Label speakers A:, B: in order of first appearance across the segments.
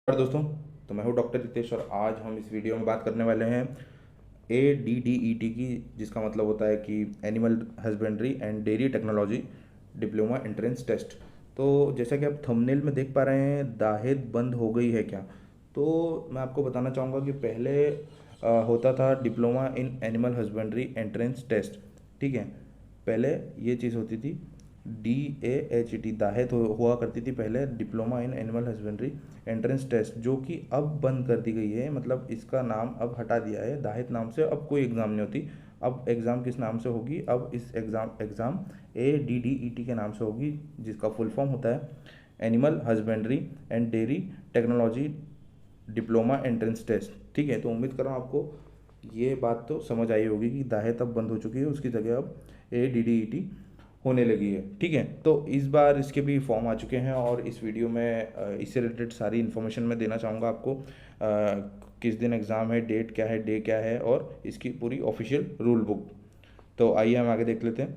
A: नमस्कार दोस्तों। तो मैं हूं डॉक्टर रितेश और आज हम इस वीडियो में बात करने वाले हैं ADDET की, जिसका मतलब होता है कि animal husbandry and dairy technology diploma entrance test. तो जैसा कि आप थंबनेल में देख पा रहे हैं, दाहेद बंद हो गई है क्या? तो मैं आपको बताना चाहूँगा कि पहले होता था diploma in animal husbandry entrance test. ठीक है, पहले ये चीज़ होती थी DAHET, दाहेद हुआ करती थी पहले, diploma in animal husbandry entrance test, जो कि अब बंद कर दी गई है। मतलब इसका नाम अब हटा दिया है, दाहित नाम से अब कोई एग्ज़ाम नहीं होती। अब एग्ज़ाम किस नाम से होगी? अब इस एग्ज़ाम ADDET के नाम से होगी, जिसका फुल फॉर्म होता है animal husbandry and dairy technology diploma entrance test. ठीक है, तो उम्मीद कर रहा हूँ आपको ये बात तो समझ आई होगी कि दाहेत अब बंद हो चुकी है, उसकी जगह अब ADDET होने लगी है। ठीक है, तो इस बार इसके भी फॉर्म आ चुके हैं और इस वीडियो में इससे रिलेटेड सारी इन्फॉर्मेशन मैं देना चाहूँगा आपको। किस दिन एग्ज़ाम है, डेट क्या है, डे क्या है और इसकी पूरी ऑफिशियल रूल बुक। तो आइए हम आगे देख लेते हैं।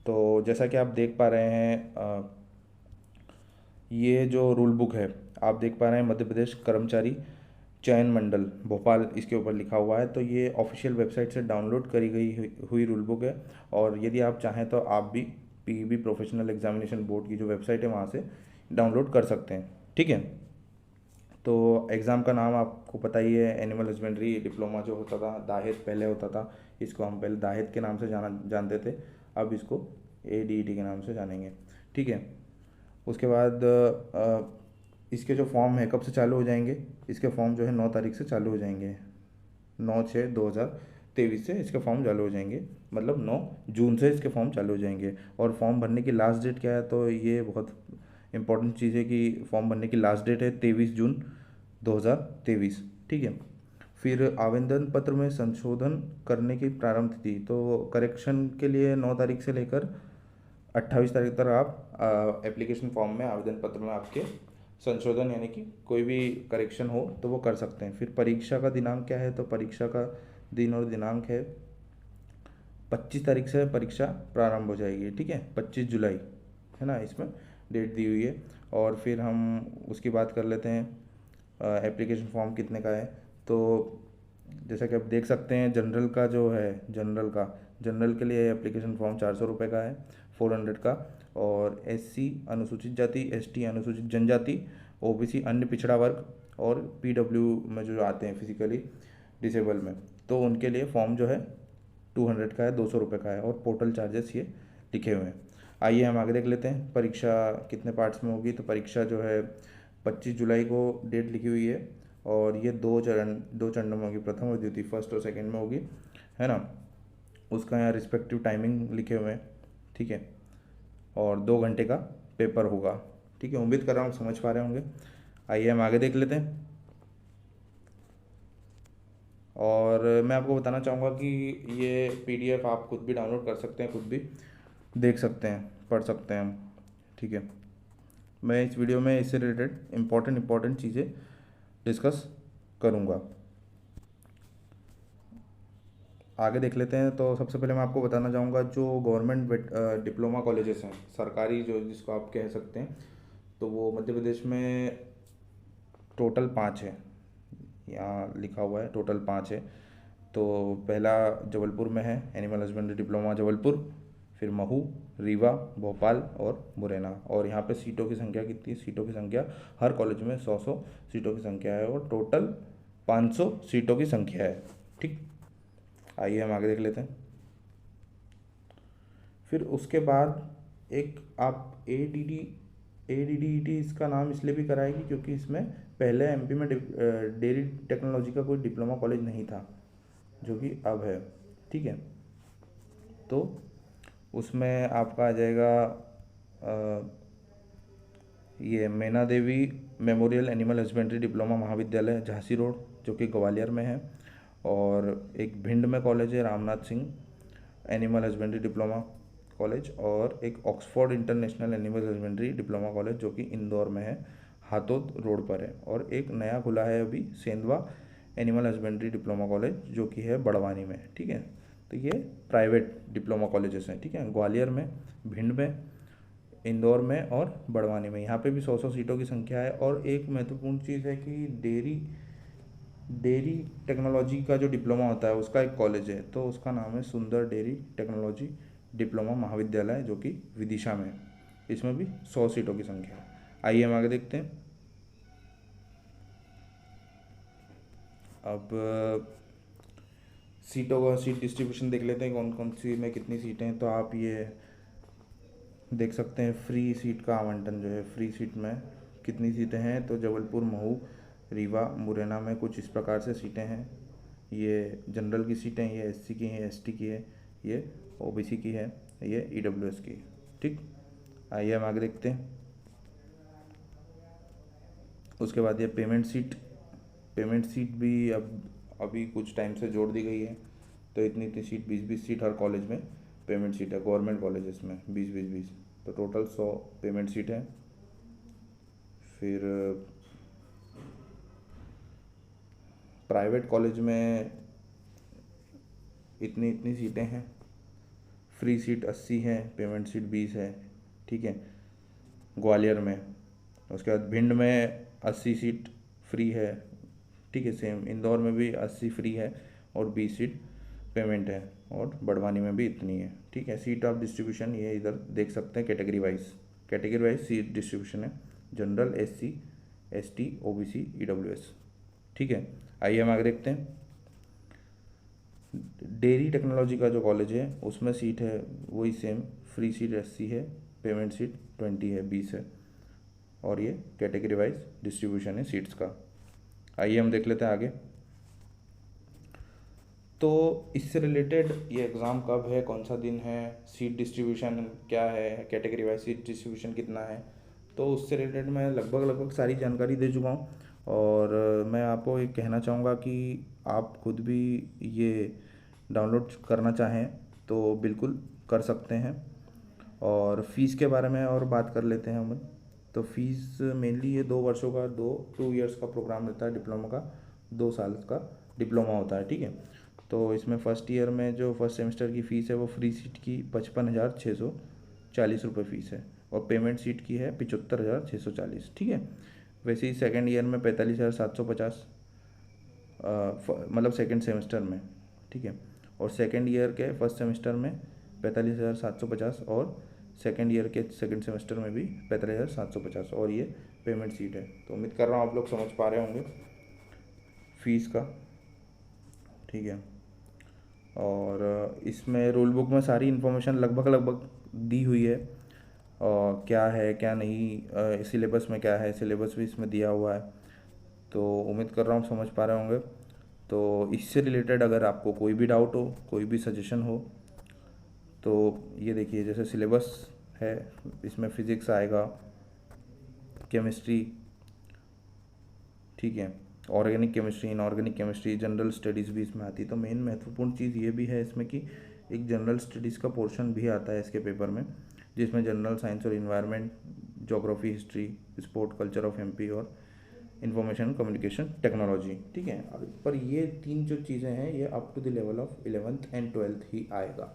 A: तो जैसा कि आप देख पा रहे हैं, ये जो रूल बुक है, आप देख पा रहे हैं मध्य प्रदेश कर्मचारी चयन मंडल भोपाल इसके ऊपर लिखा हुआ है। तो ये ऑफिशियल वेबसाइट से डाउनलोड करी गई हुई रूल बुक है। और यदि आप चाहें तो आप भी PEB प्रोफेशनल एग्जामिनेशन बोर्ड की जो वेबसाइट है वहाँ से डाउनलोड कर सकते हैं। ठीक है, तो एग्ज़ाम का नाम आपको पता ही है, एनिमल हस्बेंड्री डिप्लोमा जो होता था, दाहिद पहले होता था। इसको हम पहले दाहिद के नाम से जानते थे, अब इसको ADET के नाम से जानेंगे। ठीक है, उसके बाद इसके जो फॉर्म है कब से चालू हो जाएंगे? इसके फॉर्म जो है 9 तारीख से चालू हो जाएंगे। 9/6/2023 से इसके फॉर्म चालू हो जाएंगे, मतलब 9 जून से इसके फॉर्म चालू हो जाएंगे। और फॉर्म भरने की लास्ट डेट क्या है? तो ये बहुत इंपॉर्टेंट चीज़ है कि फॉर्म भरने की लास्ट डेट है 23 जून 2023। ठीक है, फिर आवेदन पत्र में संशोधन करने की प्रारंभ तिथि, तो करेक्शन के लिए 9 तारीख से लेकर 28 तारीख तक आप एप्लीकेशन फॉर्म में, आवेदन पत्र में आपके संशोधन यानी कि कोई भी करेक्शन हो तो वो कर सकते हैं। फिर परीक्षा का दिनांक क्या है? तो परीक्षा का दिन और दिनांक है 25 तारीख से परीक्षा प्रारंभ हो जाएगी। ठीक है, 25 जुलाई है ना, इसमें डेट दी हुई है। और फिर हम उसकी बात कर लेते हैं एप्लीकेशन फॉर्म कितने का है। तो जैसा कि आप देख सकते हैं, जनरल का जो है, जनरल के लिए एप्लीकेशन फॉर्म 400 रुपये का है, 400 का। और SC अनुसूचित जाति, ST अनुसूचित जनजाति, OBC अन्य पिछड़ा वर्ग और PW में जो आते हैं फिजिकली डिसेबल में, तो उनके लिए फॉर्म जो है 200 का है, 200 रुपये का है। और पोर्टल चार्जेस ये लिखे हुए हैं। आइए हम आगे देख लेते हैं परीक्षा कितने पार्ट्स में होगी। तो परीक्षा जो है 25 जुलाई को डेट लिखी हुई है और ये दो चरणों में होगी, प्रथम और द्वितीय, फर्स्ट और सेकंड में होगी, है ना। उसका यहाँ रिस्पेक्टिव टाइमिंग लिखे हुए हैं। ठीक है, और 2 घंटे का पेपर होगा। ठीक है, उम्मीद कर रहा हूँ समझ पा रहे होंगे। आइए हम आगे देख लेते हैं। और मैं आपको बताना चाहूँगा कि ये PDF आप खुद भी डाउनलोड कर सकते हैं, खुद भी देख सकते हैं, पढ़ सकते हैं हम। ठीक है, मैं इस वीडियो में इससे रिलेटेड इम्पोर्टेंट चीज़ें डिस्कस करूँगा। आगे देख लेते हैं। तो सबसे पहले मैं आपको बताना चाहूँगा, जो गवर्नमेंट डिप्लोमा कॉलेजेस हैं, सरकारी जो जिसको आप कह सकते हैं, तो वो मध्य प्रदेश में टोटल 5 है। यहाँ लिखा हुआ है टोटल 5 है। तो पहला जबलपुर में है, एनिमल हस्बेंड्री डिप्लोमा जबलपुर। फिर महू, रीवा, भोपाल और मुरैना। और यहाँ पे सीटों की संख्या कितनी? सीटों की संख्या हर कॉलेज में 100 सीटों की संख्या है और टोटल 500 सीटों की संख्या है। ठीक, आइए हम आगे देख लेते हैं। फिर उसके बाद एक आप ADDET इसका नाम इसलिए भी कराएगी क्योंकि इसमें पहले MP में डेयरी टेक्नोलॉजी का कोई डिप्लोमा कॉलेज नहीं था, जो कि अब है। ठीक है, तो उसमें आपका आ जाएगा ये मैना देवी मेमोरियल एनिमल हस्बेंड्री डिप्लोमा महाविद्यालय, झांसी रोड, जो कि ग्वालियर में है। और एक भिंड में कॉलेज है, Ramnath Singh animal husbandry diploma college. और एक Oxford international animal husbandry diploma college, जो कि इंदौर में है, हाथोद रोड पर है। और एक नया खुला है अभी, Sendhwa animal husbandry diploma college, जो कि है बड़वानी में। ठीक है, तो ये प्राइवेट डिप्लोमा कॉलेजेस हैं। ठीक है, ग्वालियर में, भिंड में, इंदौर में और बड़वानी में, यहाँ पे भी 100 सीटों की संख्या है। और एक महत्वपूर्ण चीज़ है कि डेयरी डेयरी टेक्नोलॉजी का जो डिप्लोमा होता है उसका एक कॉलेज है, तो उसका नाम है सुंदर डेयरी टेक्नोलॉजी डिप्लोमा महाविद्यालय, जो कि विदिशा में है। इसमें भी 100 सीटों की संख्या है। आइए हम आगे देखते हैं। अब सीटों का सीट डिस्ट्रीब्यूशन देख लेते हैं, कौन कौन सी में कितनी सीटें हैं। तो आप ये देख सकते हैं फ्री सीट का आवंटन जो है, फ्री सीट में कितनी सीटें हैं। तो जबलपुर, महू, रीवा, मुरैना में कुछ इस प्रकार से सीटें हैं। ये जनरल की सीटें, ये एससी की हैं, एसटी की है, ये ओबीसी की है, ये ईडब्ल्यूएस की। ठीक, आइए हम आगे देखते हैं। उसके बाद ये पेमेंट सीट भी अब अभी कुछ टाइम से जोड़ दी गई है। तो इतनी इतनी सीट, 20-20 सीट हर कॉलेज में पेमेंट सीट है। गवर्नमेंट कॉलेजेस में 20-20-20, तो टोटल 100 पेमेंट सीट है। फिर प्राइवेट कॉलेज में इतनी इतनी सीटें हैं। फ्री सीट 80 है, पेमेंट सीट 20 है। ठीक है, ग्वालियर में। उसके बाद भिंड में 80 सीट फ्री है। ठीक है, सेम इंदौर में भी 80 फ्री है और 20 सीट पेमेंट है। और बड़वानी में भी इतनी है। ठीक है, सीट ऑफ डिस्ट्रीब्यूशन ये इधर देख सकते हैं, कैटेगरी वाइज सीट डिस्ट्रीब्यूशन है। General, SC, ST, OBC, EWS. ठीक है, आइए हम आगे देखते हैं। डेयरी टेक्नोलॉजी का जो कॉलेज है उसमें सीट है वही सेम, फ्री सीट 80 है, पेमेंट सीट 20 है, 20 है। और ये कैटेगरी वाइज डिस्ट्रीब्यूशन है सीट्स का। आइए हम देख लेते हैं आगे। तो इससे रिलेटेड ये एग्ज़ाम कब है, कौन सा दिन है, सीट डिस्ट्रीब्यूशन क्या है, कैटेगरी वाइज सीट डिस्ट्रीब्यूशन कितना है, तो उससे रिलेटेड मैं लगभग सारी जानकारी दे चुका हूँ। और मैं आपको ये कहना चाहूँगा कि आप खुद भी ये डाउनलोड करना चाहें तो बिल्कुल कर सकते हैं। और फ़ीस के बारे में और बात कर लेते हैं हम। तो फीस मेनली ये 2 वर्षों का, 2 ईयर्स का प्रोग्राम रहता है डिप्लोमा का। 2 साल का डिप्लोमा होता है। ठीक है, तो इसमें फर्स्ट ईयर में जो फर्स्ट सेमेस्टर की फ़ीस है वो फ्री सीट की 55,640 रुपये फ़ीस है। और पेमेंट सीट की है 75,640। ठीक है, वैसे ही सेकेंड ईयर में 45,750, मतलब सेकेंड सेमेस्टर में। ठीक है, और सेकेंड ईयर के फर्स्ट सेमेस्टर में 45,750, और सेकेंड ईयर के सेकेंड सेमेस्टर में भी 45,750, और ये पेमेंट सीट है। तो उम्मीद कर रहा हूँ आप लोग समझ पा रहे होंगे फीस का। ठीक है, और इसमें रूल बुक में सारी इन्फॉर्मेशन लगभग दी हुई है। और क्या है क्या नहीं, सिलेबस में क्या है, सिलेबस भी इसमें दिया हुआ है। तो उम्मीद कर रहा हूँ समझ पा रहे होंगे। तो इससे रिलेटेड अगर आपको कोई भी डाउट हो, कोई भी सजेशन हो, तो ये देखिए जैसे सिलेबस है, इसमें फिज़िक्स आएगा, केमिस्ट्री, ठीक है, organic chemistry, inorganic chemistry, general studies भी इसमें आती है। तो मेन महत्वपूर्ण चीज़ ये भी है इसमें कि एक जनरल स्टडीज़ का पोर्शन भी आता है इसके पेपर में, जिसमें जनरल साइंस और environment, geography, history, sport culture of MP और इंफॉर्मेशन कम्युनिकेशन टेक्नोलॉजी। ठीक है, पर ये 3 जो चीज़ें हैं ये up to the level of 11th and 12th ही आएगा,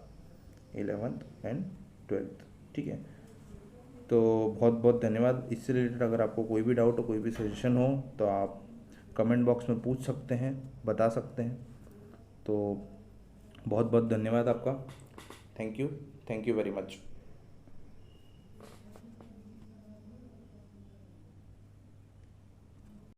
A: 11th एंड 12th। ठीक है, तो बहुत बहुत धन्यवाद। इससे रिलेटेड अगर आपको कोई भी डाउट हो, कोई भी सजेशन हो, तो आप कमेंट बॉक्स में पूछ सकते हैं, बता सकते हैं। तो बहुत बहुत धन्यवाद आपका। Thank you very much.